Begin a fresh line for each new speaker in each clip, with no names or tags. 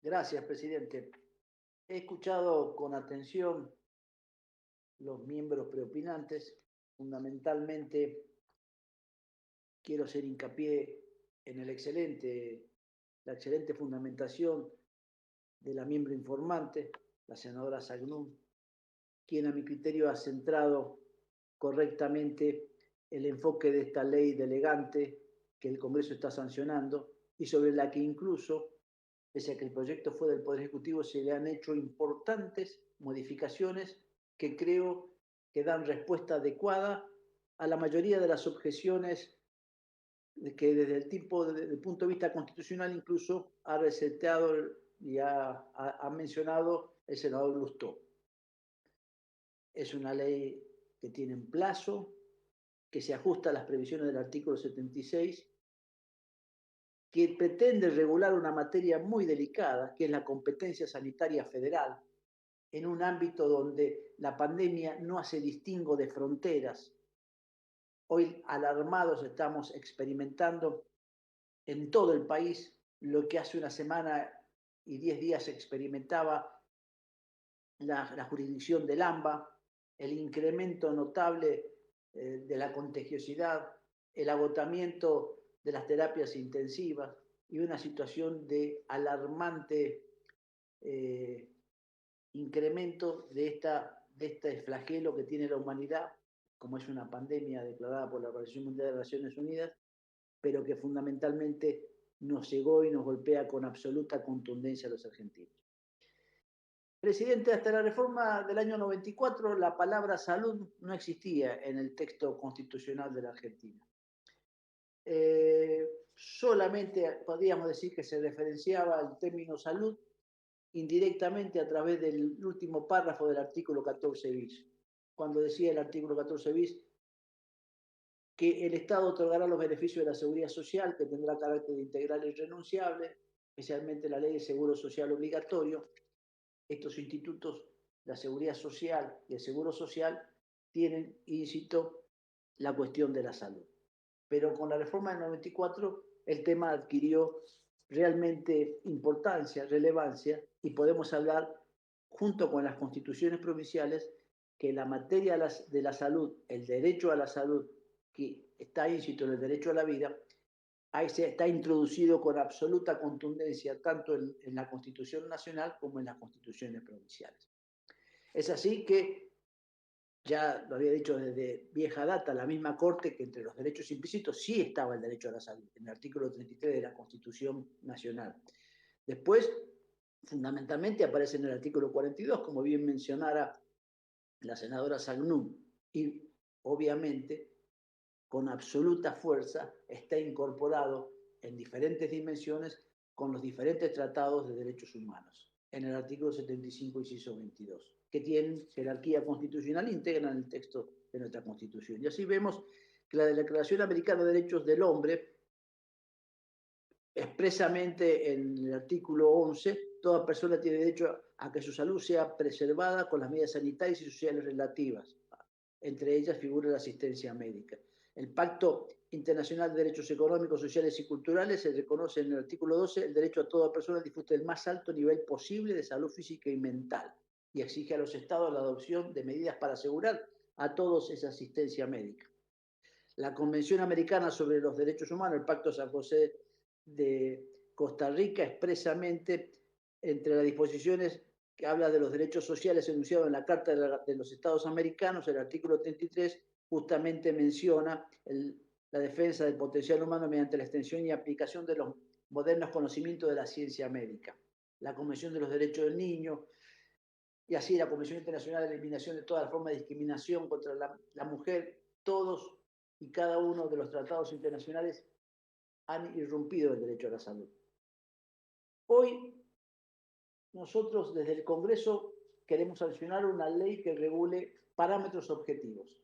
Gracias, presidente. He escuchado con atención los miembros preopinantes. Fundamentalmente, quiero hacer hincapié en la excelente fundamentación de la miembro informante, la senadora Sagnum, quien a mi criterio ha centrado correctamente el enfoque de esta ley delegante que el Congreso está sancionando y sobre la que incluso, pese a que el proyecto fue del Poder Ejecutivo, se le han hecho importantes modificaciones que creo que dan respuesta adecuada a la mayoría de las objeciones que desde el punto de vista constitucional incluso ha reseteado y ha mencionado el senador Lustó. Es una ley que tiene un plazo, que se ajusta a las previsiones del artículo 76, que pretende regular una materia muy delicada, que es la competencia sanitaria federal, en un ámbito donde la pandemia no hace distingo de fronteras. Hoy, alarmados, estamos experimentando en todo el país lo que hace una semana y 10 días se experimentaba la jurisdicción del AMBA, el incremento notable de la contagiosidad, el agotamiento de las terapias intensivas y una situación de alarmante incremento de este flagelo que tiene la humanidad, como es una pandemia declarada por la Organización Mundial de las Naciones Unidas, pero que fundamentalmente nos llegó y nos golpea con absoluta contundencia a los argentinos. Presidente, hasta la reforma del año 94, la palabra salud no existía en el texto constitucional de la Argentina. Solamente podríamos decir que se referenciaba el término salud indirectamente a través del último párrafo del artículo 14 bis, cuando decía el artículo 14 bis que el Estado otorgará los beneficios de la seguridad social, que tendrá carácter integral e irrenunciable, especialmente la ley de seguro social obligatorio. Estos institutos, la seguridad social y el seguro social, tienen, insisto, la cuestión de la salud. Pero con la reforma del 94, el tema adquirió realmente importancia, relevancia, y podemos hablar, junto con las constituciones provinciales, que la materia de la salud, el derecho a la salud, que está íncito en el derecho a la vida, ahí está introducido con absoluta contundencia tanto en la Constitución Nacional como en las constituciones provinciales. Es así que, ya lo había dicho desde vieja data, la misma Corte, que entre los derechos implícitos sí estaba el derecho a la salud, en el artículo 33 de la Constitución Nacional. Después, fundamentalmente, aparece en el artículo 42, como bien mencionara la senadora Sagnum, y obviamente con absoluta fuerza está incorporado en diferentes dimensiones con los diferentes tratados de derechos humanos, en el artículo 75, inciso 22, que tienen jerarquía constitucional e integran el texto de nuestra Constitución. Y así vemos que la Declaración Americana de Derechos del Hombre, expresamente en el artículo 11, toda persona tiene derecho a que su salud sea preservada con las medidas sanitarias y sociales relativas. Entre ellas figura la asistencia médica. El Pacto Internacional de Derechos Económicos, Sociales y Culturales se reconoce en el artículo 12 el derecho a toda persona a disfrutar del más alto nivel posible de salud física y mental y exige a los estados la adopción de medidas para asegurar a todos esa asistencia médica. La Convención Americana sobre los Derechos Humanos, el Pacto San José de Costa Rica, expresamente entre las disposiciones que habla de los derechos sociales enunciados en la Carta de los Estados Americanos, el artículo 33, justamente menciona la defensa del potencial humano mediante la extensión y aplicación de los modernos conocimientos de la ciencia médica. La Convención de los Derechos del Niño, y así la Convención Internacional de Eliminación de toda forma de discriminación contra la mujer, todos y cada uno de los tratados internacionales han irrumpido el derecho a la salud. Hoy nosotros desde el Congreso queremos sancionar una ley que regule parámetros objetivos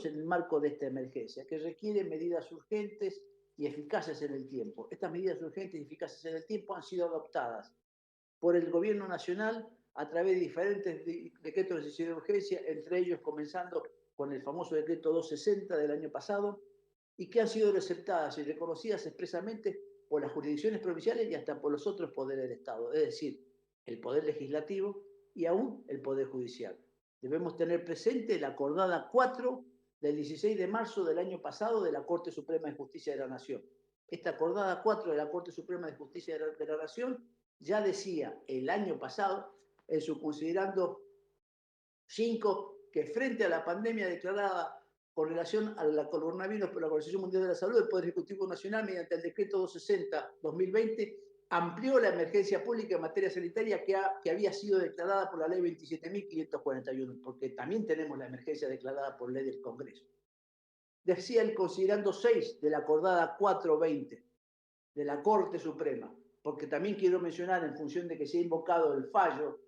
en el marco de esta emergencia, que requiere medidas urgentes y eficaces en el tiempo. Estas medidas urgentes y eficaces en el tiempo han sido adoptadas por el Gobierno Nacional a través de diferentes decretos de necesidad de urgencia, entre ellos comenzando con el famoso decreto 260 del año pasado, y que han sido receptadas y reconocidas expresamente por las jurisdicciones provinciales y hasta por los otros poderes del Estado, es decir, el poder legislativo y aún el poder judicial. Debemos tener presente la acordada 4 del 16 de marzo del año pasado de la Corte Suprema de Justicia de la Nación. Esta acordada 4 de la Corte Suprema de Justicia de la Nación ya decía el año pasado, en su considerando 5, que frente a la pandemia declarada con relación al coronavirus por la Organización Mundial de la Salud, el Poder Ejecutivo Nacional, mediante el decreto 260-2020, amplió la emergencia pública en materia sanitaria que había sido declarada por la ley 27.541, porque también tenemos la emergencia declarada por ley del Congreso. Decía el considerando 6 de la acordada 420 de la Corte Suprema, porque también quiero mencionar, en función de que se ha invocado el fallo,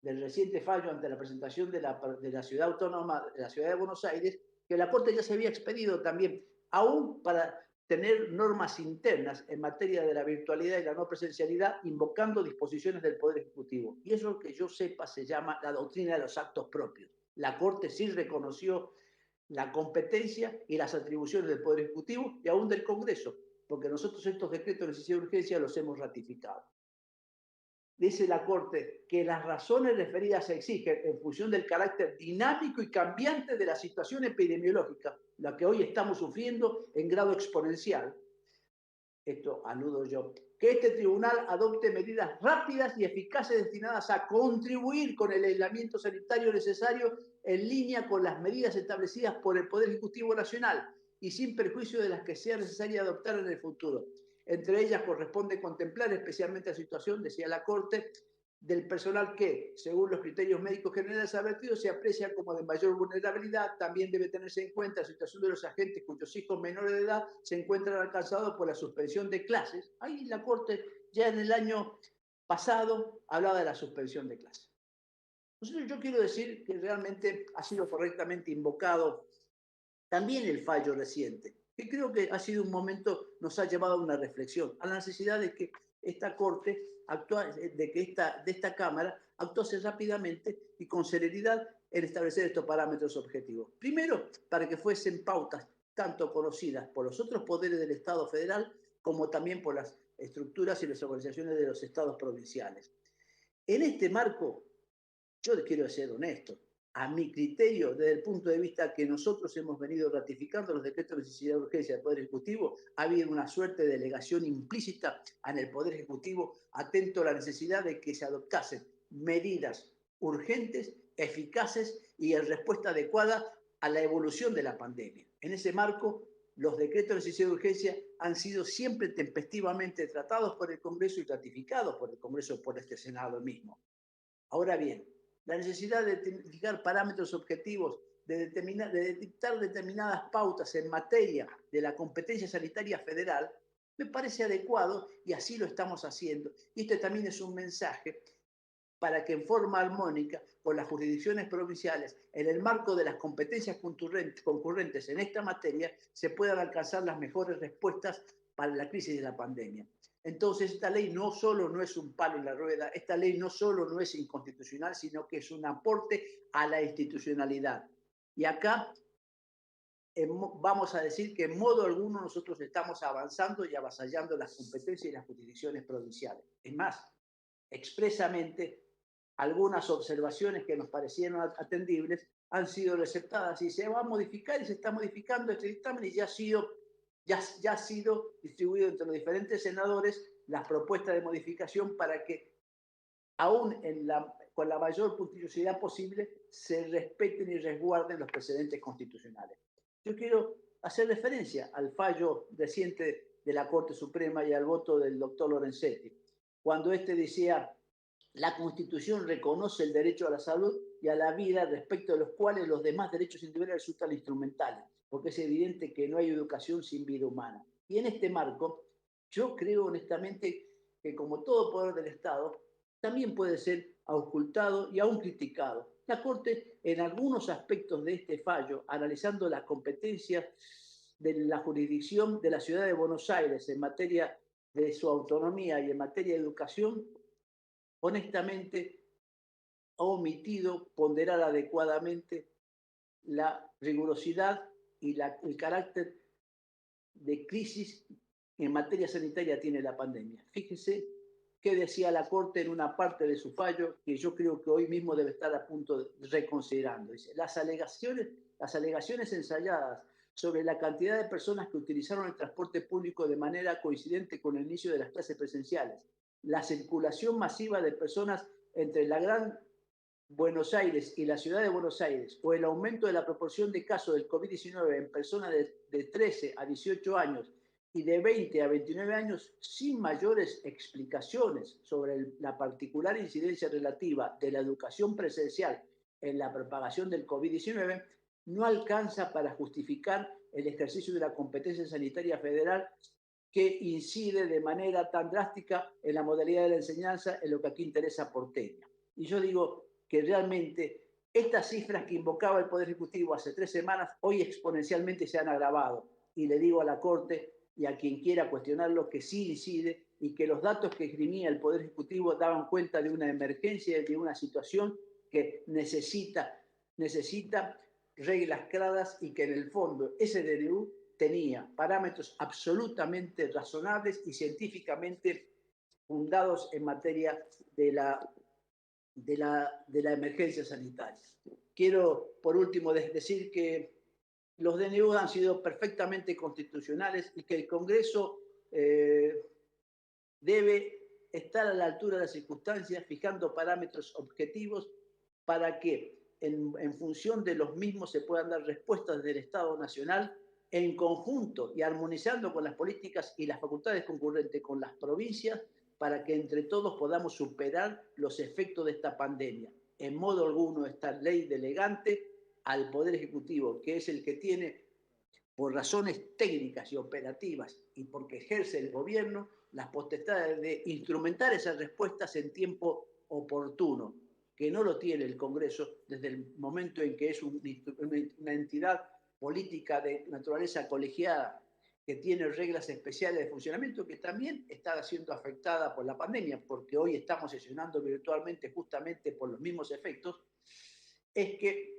del reciente fallo ante la presentación de la ciudad autónoma, de la ciudad de Buenos Aires, que la Corte ya se había expedido también, aún para tener normas internas en materia de la virtualidad y la no presencialidad, invocando disposiciones del Poder Ejecutivo. Y eso que yo sepa se llama la doctrina de los actos propios. La Corte sí reconoció la competencia y las atribuciones del Poder Ejecutivo y aún del Congreso, porque nosotros estos decretos de necesidad de urgencia los hemos ratificado. Dice la Corte que las razones referidas se exigen en función del carácter dinámico y cambiante de la situación epidemiológica, la que hoy estamos sufriendo en grado exponencial. Esto aludo yo. Que este tribunal adopte medidas rápidas y eficaces destinadas a contribuir con el aislamiento sanitario necesario en línea con las medidas establecidas por el Poder Ejecutivo Nacional y sin perjuicio de las que sea necesario adoptar en el futuro. Entre ellas corresponde contemplar especialmente la situación, decía la Corte, del personal que, según los criterios médicos generales advertidos, se aprecia como de mayor vulnerabilidad. También debe tenerse en cuenta la situación de los agentes cuyos hijos menores de edad se encuentran alcanzados por la suspensión de clases. Ahí la Corte ya en el año pasado hablaba de la suspensión de clases. Entonces yo quiero decir que realmente ha sido correctamente invocado también el fallo reciente, que creo que ha sido un momento, nos ha llevado a una reflexión, a la necesidad de que esta Corte, de esta Cámara, actuase rápidamente y con celeridad en establecer estos parámetros objetivos. Primero, para que fuesen pautas tanto conocidas por los otros poderes del Estado federal como también por las estructuras y las organizaciones de los estados provinciales. En este marco, yo quiero ser honesto, a mi criterio, desde el punto de vista que nosotros hemos venido ratificando los decretos de necesidad de urgencia del Poder Ejecutivo, ha habido una suerte de delegación implícita en el Poder Ejecutivo, atento a la necesidad de que se adoptasen medidas urgentes, eficaces y en respuesta adecuada a la evolución de la pandemia. En ese marco, los decretos de necesidad de urgencia han sido siempre tempestivamente tratados por el Congreso y ratificados por el Congreso, por este Senado mismo. Ahora bien, la necesidad de fijar parámetros objetivos, de dictar determinadas pautas en materia de la competencia sanitaria federal, me parece adecuado y así lo estamos haciendo. Y este también es un mensaje para que en forma armónica con las jurisdicciones provinciales, en el marco de las competencias concurrentes en esta materia, se puedan alcanzar las mejores respuestas para la crisis de la pandemia. Entonces, esta ley no solo no es un palo en la rueda, esta ley no solo no es inconstitucional, sino que es un aporte a la institucionalidad. Y acá vamos a decir que en modo alguno nosotros estamos avanzando y avasallando las competencias y las jurisdicciones provinciales. Es más, expresamente, algunas observaciones que nos parecieron atendibles han sido receptadas y se va a modificar y se está modificando este dictamen y ya ha sido distribuido entre los diferentes senadores las propuestas de modificación para que aún con la mayor puntillosidad posible se respeten y resguarden los precedentes constitucionales. Yo quiero hacer referencia al fallo reciente de la Corte Suprema y al voto del doctor Lorenzetti, cuando este decía: la Constitución reconoce el derecho a la salud y a la vida, respecto de los cuales los demás derechos individuales resultan instrumentales, porque es evidente que no hay educación sin vida humana. Y en este marco, yo creo honestamente que, como todo poder del Estado, también puede ser auscultado y aún criticado. La Corte, en algunos aspectos de este fallo, analizando las competencias de la jurisdicción de la ciudad de Buenos Aires en materia de su autonomía y en materia de educación, honestamente ha omitido ponderar adecuadamente la rigurosidad y el carácter de crisis en materia sanitaria tiene la pandemia. Fíjese qué decía la Corte en una parte de su fallo que yo creo que hoy mismo debe estar a punto de reconsiderando. Dice, las alegaciones ensayadas sobre la cantidad de personas que utilizaron el transporte público de manera coincidente con el inicio de las clases presenciales, la circulación masiva de personas entre la Gran Buenos Aires y la ciudad de Buenos Aires, o el aumento de la proporción de casos del COVID-19 en personas de 13 a 18 años y de 20 a 29 años, sin mayores explicaciones sobre la particular incidencia relativa de la educación presencial en la propagación del COVID-19, no alcanza para justificar el ejercicio de la competencia sanitaria federal que incide de manera tan drástica en la modalidad de la enseñanza, en lo que aquí interesa a Porteña. Y yo digo que realmente estas cifras que invocaba el Poder Ejecutivo hace 3 semanas, hoy exponencialmente se han agravado. Y le digo a la Corte y a quien quiera cuestionarlo que sí incide y que los datos que esgrimía el Poder Ejecutivo daban cuenta de una emergencia, de una situación que necesita reglas claras y que en el fondo ese DNU tenía parámetros absolutamente razonables y científicamente fundados en materia de la emergencia sanitaria. Quiero, por último, decir que los DNU han sido perfectamente constitucionales y que el Congreso debe estar a la altura de las circunstancias, fijando parámetros objetivos para que en función de los mismos se puedan dar respuestas del Estado Nacional en conjunto y armonizando con las políticas y las facultades concurrentes con las provincias para que entre todos podamos superar los efectos de esta pandemia. En modo alguno esta ley delegante al Poder Ejecutivo, que es el que tiene, por razones técnicas y operativas y porque ejerce el gobierno, las potestades de instrumentar esas respuestas en tiempo oportuno, que no lo tiene el Congreso desde el momento en que es una entidad política de naturaleza colegiada que tiene reglas especiales de funcionamiento que también está siendo afectada por la pandemia, porque hoy estamos sesionando virtualmente justamente por los mismos efectos, es que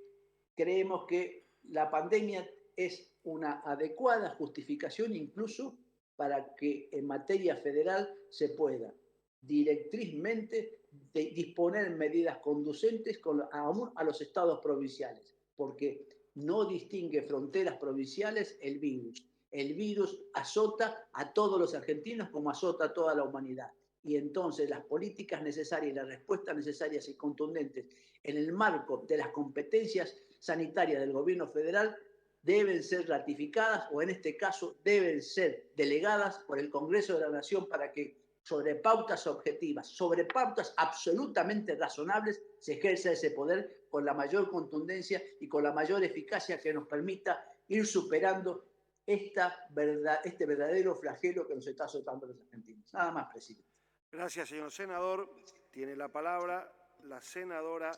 creemos que la pandemia es una adecuada justificación incluso para que en materia federal se pueda directrizmente disponer medidas conducentes aún a los estados provinciales, porque no distingue fronteras provinciales el virus. El virus azota a todos los argentinos como azota a toda la humanidad. Y entonces las políticas necesarias y las respuestas necesarias y contundentes en el marco de las competencias sanitarias del gobierno federal deben ser ratificadas o en este caso deben ser delegadas por el Congreso de la Nación para que sobre pautas objetivas, sobre pautas absolutamente razonables, se ejerza ese poder con la mayor contundencia y con la mayor eficacia que nos permita ir superando este verdadero flagelo que nos está azotando a los argentinos. Nada más, presidente.
Gracias, señor senador. Tiene la palabra la senadora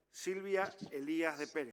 Silvia Elías de Pérez.